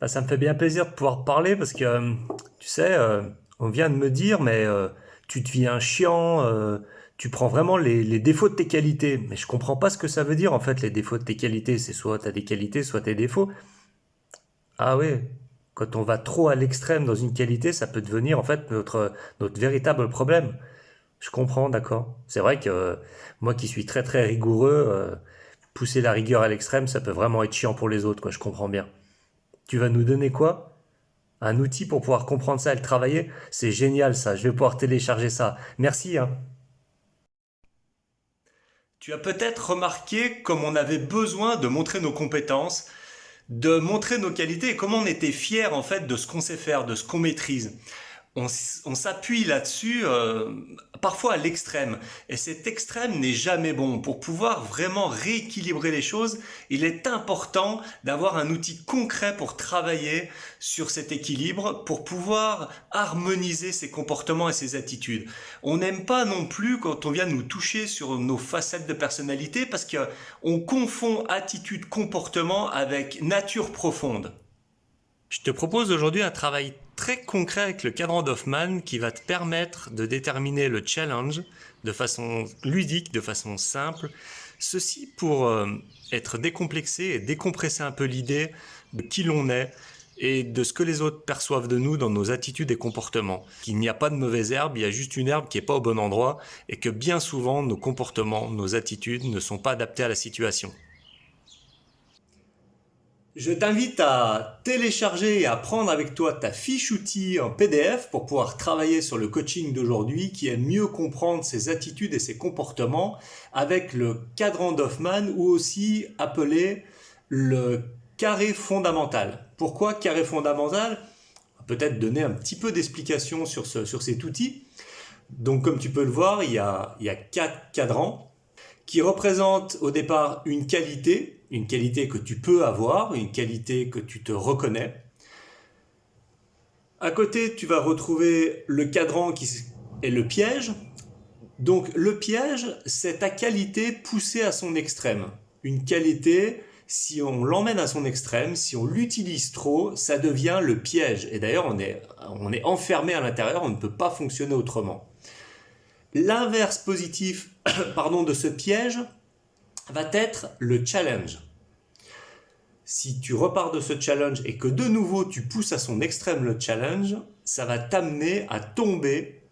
Bah, ça me fait bien plaisir de pouvoir te parler parce que, tu sais, on vient de me dire, mais tu deviens chiant, tu prends vraiment les défauts de tes qualités. Mais je comprends pas ce que ça veut dire en fait, les défauts de tes qualités. C'est soit tu as des qualités, soit tes défauts. Ah oui, quand on va trop à l'extrême dans une qualité, ça peut devenir en fait notre véritable problème. Je comprends, d'accord. C'est vrai que moi qui suis très très rigoureux, pousser la rigueur à l'extrême, ça peut vraiment être chiant pour les autres, quoi. Je comprends bien. Tu vas nous donner quoi? Un outil pour pouvoir comprendre ça et le travailler? C'est génial ça, je vais pouvoir télécharger ça. Merci, hein. Tu as peut-être remarqué comme on avait besoin de montrer nos compétences, de montrer nos qualités et comment on était fier en fait de ce qu'on sait faire, de ce qu'on maîtrise. On s'appuie là-dessus parfois à l'extrême. Et cet extrême n'est jamais bon. Pour pouvoir vraiment rééquilibrer les choses, il est important d'avoir un outil concret pour travailler sur cet équilibre, pour pouvoir harmoniser ses comportements et ses attitudes. On n'aime pas non plus quand on vient nous toucher sur nos facettes de personnalité parce qu'on confond attitude, comportement avec nature profonde. Je te propose aujourd'hui un travail très concret avec le cadran d'Hoffman qui va te permettre de déterminer le challenge de façon ludique, de façon simple. Ceci pour être décomplexé et décompresser un peu l'idée de qui l'on est et de ce que les autres perçoivent de nous dans nos attitudes et comportements. Qu'il n'y a pas de mauvaise herbe, il y a juste une herbe qui n'est pas au bon endroit et que bien souvent nos comportements, nos attitudes ne sont pas adaptés à la situation. Je t'invite à télécharger et à prendre avec toi ta fiche outil en PDF pour pouvoir travailler sur le coaching d'aujourd'hui qui est mieux comprendre ses attitudes et ses comportements avec le cadran d'Hoffman ou aussi appelé le carré fondamental. Pourquoi carré fondamental? Peut-être donner un petit peu d'explication sur cet outil. Donc comme tu peux le voir, il y a 4 cadrans qui représente au départ une qualité que tu peux avoir, une qualité que tu te reconnais. À côté, tu vas retrouver le cadran qui est le piège. Donc le piège, c'est ta qualité poussée à son extrême. Une qualité, si on l'emmène à son extrême, si on l'utilise trop, ça devient le piège. Et d'ailleurs, on est enfermé à l'intérieur, on ne peut pas fonctionner autrement. L'inverse positif pardon, de ce piège, va être le challenge. Si tu repars de ce challenge et que de nouveau tu pousses à son extrême le challenge, ça va t'amener à tomber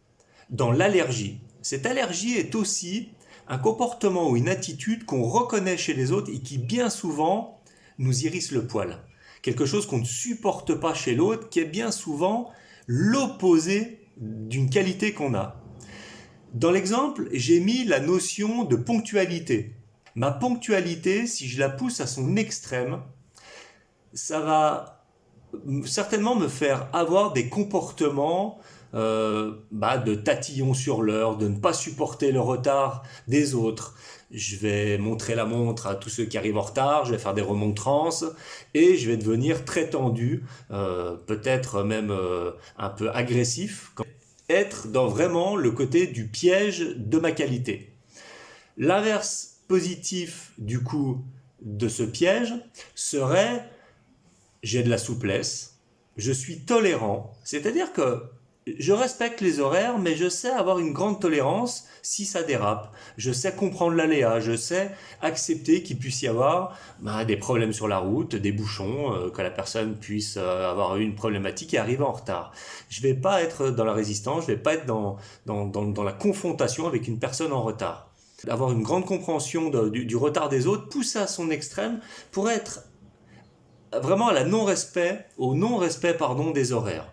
dans l'allergie. Cette allergie est aussi un comportement ou une attitude qu'on reconnaît chez les autres et qui bien souvent nous hérisse le poil. Quelque chose qu'on ne supporte pas chez l'autre, qui est bien souvent l'opposé d'une qualité qu'on a. Dans l'exemple, j'ai mis la notion de ponctualité. Ma ponctualité, si je la pousse à son extrême, ça va certainement me faire avoir des comportements de tatillon sur l'heure, de ne pas supporter le retard des autres. Je vais montrer la montre à tous ceux qui arrivent en retard, je vais faire des remontrances et je vais devenir très tendu, peut-être même un peu agressif, être dans vraiment le côté du piège de ma qualité. L'inverse positif du coup de ce piège serait j'ai de la souplesse, je suis tolérant, c'est-à-dire que je respecte les horaires, mais je sais avoir une grande tolérance si ça dérape. Je sais comprendre l'aléa, je sais accepter qu'il puisse y avoir des problèmes sur la route, des bouchons, que la personne puisse avoir une problématique et arriver en retard. Je ne vais pas être dans la résistance, je ne vais pas être dans la confrontation avec une personne en retard. Avoir une grande compréhension du retard des autres, pousser à son extrême pour être vraiment à au non-respect pardon, des horaires.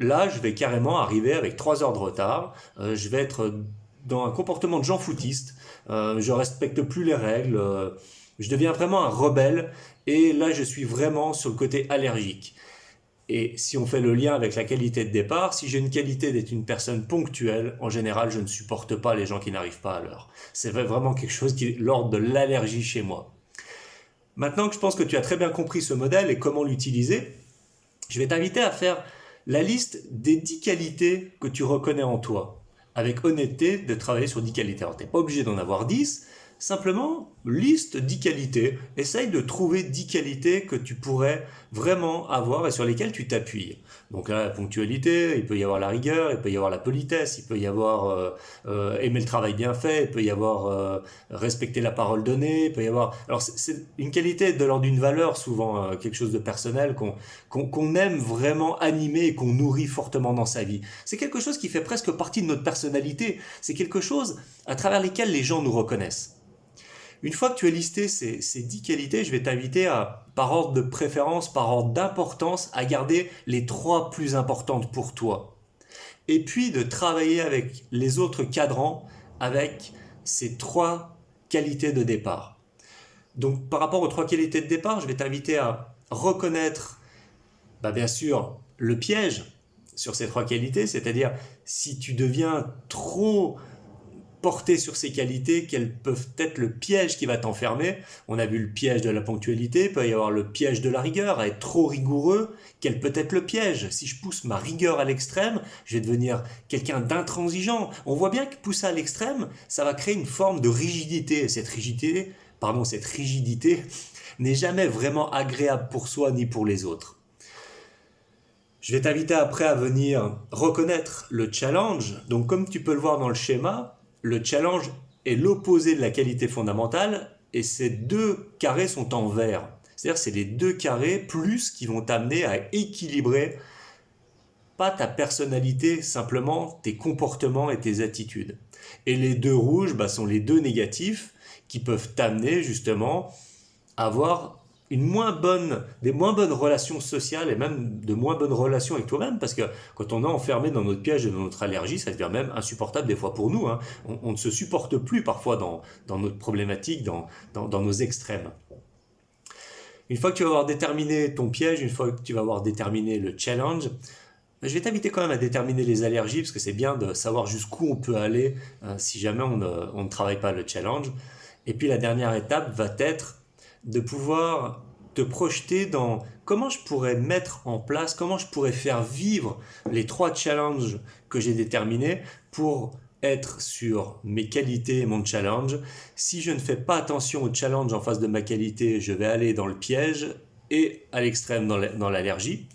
Là, je vais carrément arriver avec 3 heures de retard. Je vais être dans un comportement de gens foutistes. Je respecte plus les règles. Je deviens vraiment un rebelle. Et là, je suis vraiment sur le côté allergique. Et si on fait le lien avec la qualité de départ, si j'ai une qualité d'être une personne ponctuelle, en général, je ne supporte pas les gens qui n'arrivent pas à l'heure. C'est vraiment quelque chose qui est l'ordre de l'allergie chez moi. Maintenant que je pense que tu as très bien compris ce modèle et comment l'utiliser, je vais t'inviter à faire la liste des 10 qualités que tu reconnais en toi. Avec honnêteté, de travailler sur 10 qualités. Alors, tu n'es pas obligé d'en avoir 10, Simplement, liste 10 qualités. Essaye de trouver 10 qualités que tu pourrais vraiment avoir et sur lesquelles tu t'appuies. Donc là, la ponctualité, il peut y avoir la rigueur, il peut y avoir la politesse, il peut y avoir aimer le travail bien fait, il peut y avoir respecter la parole donnée, il peut y avoir... Alors c'est une qualité de l'ordre d'une valeur, souvent quelque chose de personnel qu'on aime vraiment animer et qu'on nourrit fortement dans sa vie. C'est quelque chose qui fait presque partie de notre personnalité. C'est quelque chose à travers lesquels les gens nous reconnaissent. Une fois que tu as listé ces 10 qualités, je vais t'inviter par ordre de préférence, par ordre d'importance, à garder les 3 plus importantes pour toi. Et puis de travailler avec les autres cadrans avec ces 3 qualités de départ. Donc par rapport aux 3 qualités de départ, je vais t'inviter à reconnaître, bien sûr, le piège sur ces 3 qualités, c'est-à-dire si tu deviens trop porter sur ces qualités, quels peuvent être le piège qui va t'enfermer. On a vu le piège de la ponctualité, il peut y avoir le piège de la rigueur, à être trop rigoureux. Quel peut être le piège? Si je pousse ma rigueur à l'extrême, je vais devenir quelqu'un d'intransigeant. On voit bien que pousser à l'extrême, ça va créer une forme de rigidité. Cette rigidité n'est jamais vraiment agréable pour soi ni pour les autres. Je vais t'inviter après à venir reconnaître le challenge. Donc comme tu peux le voir dans le schéma, le challenge est l'opposé de la qualité fondamentale et ces 2 carrés sont en vert. C'est-à-dire c'est les 2 carrés plus qui vont t'amener à équilibrer pas ta personnalité, simplement tes comportements et tes attitudes. Et les 2 rouges sont les 2 négatifs qui peuvent t'amener justement à avoir des moins bonnes relations sociales et même de moins bonnes relations avec toi-même, parce que quand on est enfermé dans notre piège et dans notre allergie, ça devient même insupportable des fois pour nous. On ne se supporte plus parfois dans notre problématique, dans nos extrêmes. Une fois que tu vas avoir déterminé ton piège, une fois que tu vas avoir déterminé le challenge, je vais t'inviter quand même à déterminer les allergies, parce que c'est bien de savoir jusqu'où on peut aller si jamais on ne travaille pas le challenge. Et puis la dernière étape va être de pouvoir te projeter dans comment je pourrais mettre en place, comment je pourrais faire vivre les 3 challenges que j'ai déterminés pour être sur mes qualités et mon challenge. Si je ne fais pas attention au challenge en face de ma qualité, je vais aller dans le piège et à l'extrême dans l'allergie.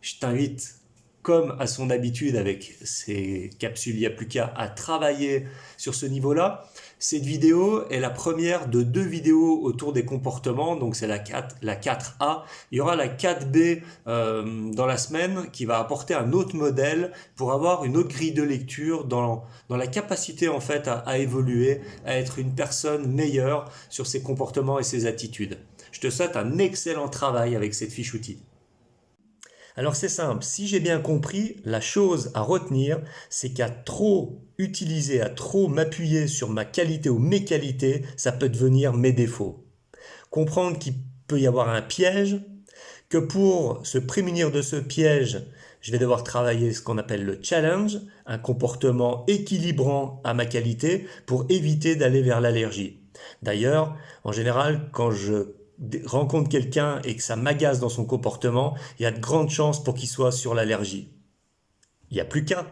Je t'invite, comme à son habitude avec ces capsules Il n'y a plus qu'à, à travailler sur ce niveau-là. Cette vidéo est la première de 2 vidéos autour des comportements, donc c'est la 4A. Il y aura la 4B dans la semaine qui va apporter un autre modèle pour avoir une autre grille de lecture dans la capacité en fait à évoluer, à être une personne meilleure sur ses comportements et ses attitudes. Je te souhaite un excellent travail avec cette fiche outil. Alors c'est simple, si j'ai bien compris, la chose à retenir, c'est qu'à trop utiliser, à trop m'appuyer sur ma qualité ou mes qualités, ça peut devenir mes défauts. Comprendre qu'il peut y avoir un piège, que pour se prémunir de ce piège, je vais devoir travailler ce qu'on appelle le challenge, un comportement équilibrant à ma qualité pour éviter d'aller vers l'allergie. D'ailleurs, en général, quand je rencontre quelqu'un et que ça m'agace dans son comportement, il y a de grandes chances pour qu'il soit sur l'allergie. Il n'y a plus qu'à.